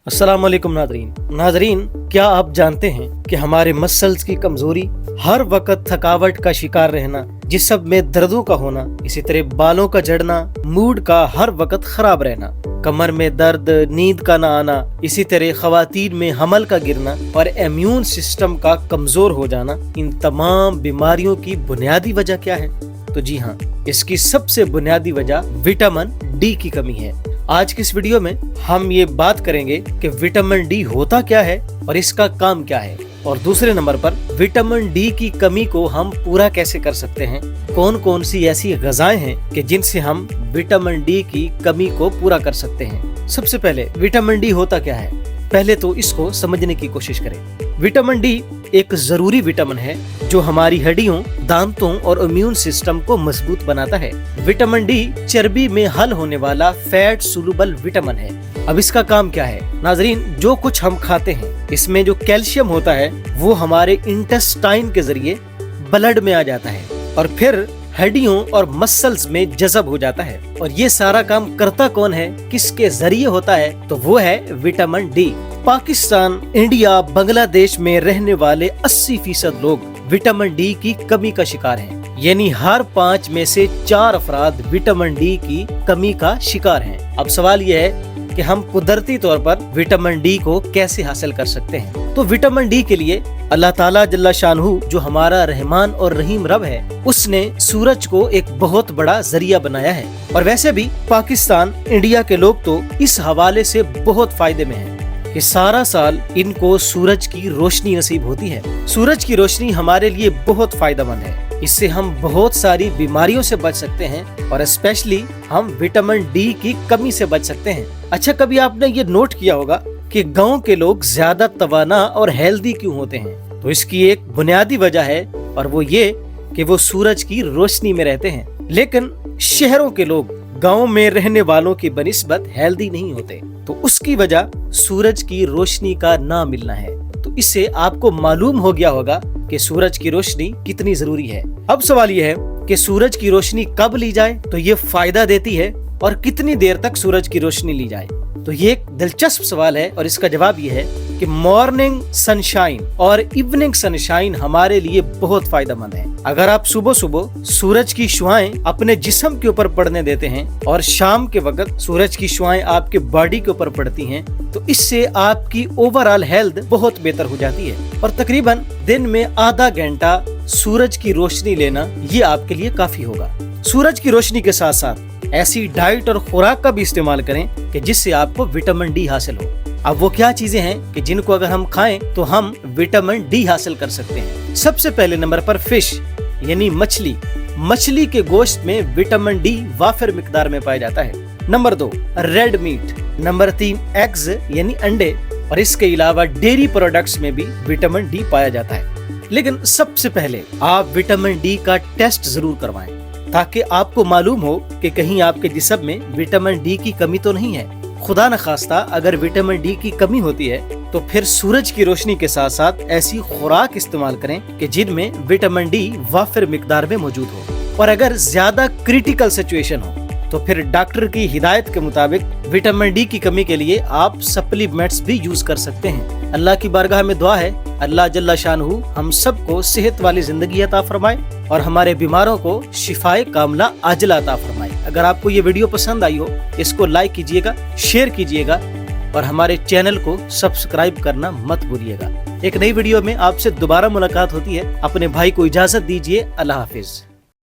अस्सलाम वालेकुम नाज़रीन, क्या आप जानते हैं कि हमारे मसल्स की कमजोरी, हर वक्त थकावट का शिकार रहना, जिस्म में दर्दों का होना, इसी तरह बालों का झड़ना, मूड का हर वक्त खराब रहना, कमर में दर्द, नींद का ना आना, इसी तरह खवातीन में हमल का गिरना और इम्यून सिस्टम का कमजोर हो जाना, इन तमाम बीमारियों की बुनियादी वजह क्या है? तो जी हाँ, इसकी सबसे बुनियादी वजह विटामिन डी की कमी है। आज की इस वीडियो में हम ये बात करेंगे कि विटामिन डी होता क्या है और इसका काम क्या है, और दूसरे नंबर पर विटामिन डी की कमी को हम पूरा कैसे कर सकते हैं, कौन कौन सी ऐसी ग़िज़ाएं हैं कि जिनसे हम विटामिन डी की कमी को पूरा कर सकते हैं। सबसे पहले विटामिन डी होता क्या है, पहले तो इसको समझने की कोशिश करें। विटामिन डी एक जरूरी विटामिन है जो हमारी हड्डियों, दांतों और इम्यून सिस्टम को मजबूत बनाता है। विटामिन डी चर्बी में हल होने वाला फैट सोलुबल विटामिन है। अब इसका काम क्या है? नाजरीन, जो कुछ हम खाते हैं इसमें जो कैल्शियम होता है वो हमारे इंटेस्टाइन के जरिए ब्लड में आ जाता है और फिर हड्डियों और मसल्स में जज़ब हो जाता है। और ये सारा काम करता कौन है, किसके जरिए होता है? तो वो है vitamin D. Pakistan, India, Bangladesh में रहने वाले 80% लोग विटामिन डी की कमी का शिकार हैं। यानी हर 5 में से 4 अफराद विटामिन डी की कमी का शिकार हैं। अब सवाल यह है कि हम कुदरती तौर पर विटामिन डी को कैसे हासिल कर सकते हैं? तो विटामिन डी के लिए अल्लाह ताला जल्ला शानहू, जो हमारा रहमान और रहीम रब है, उसने सूरज को एक बहुत बड़ा जरिया बनाया है। और वैसे भी पाकिस्तान, इंडिया के लोग तो इस हवाले से बहुत फायदे में हैं कि सारा साल इनको सूरज की रोशनी नसीब होती है। सूरज की रोशनी हमारे लिए बहुत फायदेमंद है। इससे हम बहुत सारी बीमारियों से बच सकते हैं और स्पेशली हम विटामिन डी की कमी से बच सकते हैं। अच्छा, कभी आपने ये नोट किया होगा कि गांव के लोग ज्यादा तवाना और हेल्दी क्यों होते हैं? तो इसकी एक बुनियादी वजह है और वो ये कि वो सूरज की रोशनी में रहते हैं। लेकिन शहरों के लोग गांव में रहने वालों की बनिस्बत हेल्दी नहीं होते, तो उसकी वजह सूरज की रोशनी का ना मिलना है। तो इससे आपको मालूम हो गया होगा कि सूरज की रोशनी कितनी जरूरी है। अब सवाल यह है कि सूरज की रोशनी कब ली जाए तो ये फायदा देती है और कितनी देर तक सूरज की रोशनी ली जाए? तो ये एक दिलचस्प सवाल है और इसका जवाब ये है कि मॉर्निंग सनशाइन और इवनिंग सनशाइन हमारे लिए बहुत फायदेमंद है। अगर आप सुबह सुबह सूरज की शुआएं अपने जिस्म के ऊपर पड़ने देते हैं और शाम के वक्त सूरज की शुआएं आपके बॉडी के ऊपर पड़ती हैं, तो इससे आपकी ओवरऑल हेल्थ बहुत बेहतर हो जाती है। और तकरीबन दिन में आधा घंटा सूरज की रोशनी लेना ये आपके लिए काफी होगा। सूरज की रोशनी के साथ साथ ऐसी डाइट और खुराक का भी इस्तेमाल करें कि जिससे आपको विटामिन डी हासिल हो। अब वो क्या चीजें हैं कि जिनको अगर हम खाएं तो हम विटामिन डी हासिल कर सकते हैं? सबसे पहले नंबर पर फिश यानी मछली। मछली के गोश्त में विटामिन डी वाफिर मिकदार में पाया जाता है। Number 2 red meat. Number 3 eggs यानी अंडे। और इसके अलावा डेयरी प्रोडक्ट्स में भी विटामिन डी पाया जाता है। लेकिन सबसे पहले आप विटामिन डी का टेस्ट जरूर करवाएं ताकि आपको मालूम हो कि कहीं आपके जिस्म में विटामिन डी की कमी तो नहीं है। खुदा न खास्ता अगर विटामिन डी की कमी होती है तो फिर सूरज की रोशनी के साथ साथ ऐसी खुराक इस्तेमाल करें कि जिनमें विटामिन डी वाफिर मिकदार में मौजूद हो। और अगर ज्यादा क्रिटिकल सिचुएशन हो तो फिर डॉक्टर की हिदायत के मुताबिक विटामिन डी की कमी के लिए आप सप्लीमेंट्स भी यूज कर सकते हैं। अल्लाह की बारगाह में दुआ है अल्लाह जल्ला शानहू हम सबको सेहत वाली जिंदगी अता फरमाए और हमारे बीमारों को शिफाए कामला आजिला अता फरमाए। अगर आपको ये वीडियो पसंद आई हो, इसको लाइक कीजिएगा, शेयर कीजिएगा और हमारे चैनल को सब्सक्राइब करना मत भूलिएगा। एक नई वीडियो में आपसे दोबारा मुलाकात होती है। अपने भाई को इजाजत दीजिए। अल्लाह हाफिज।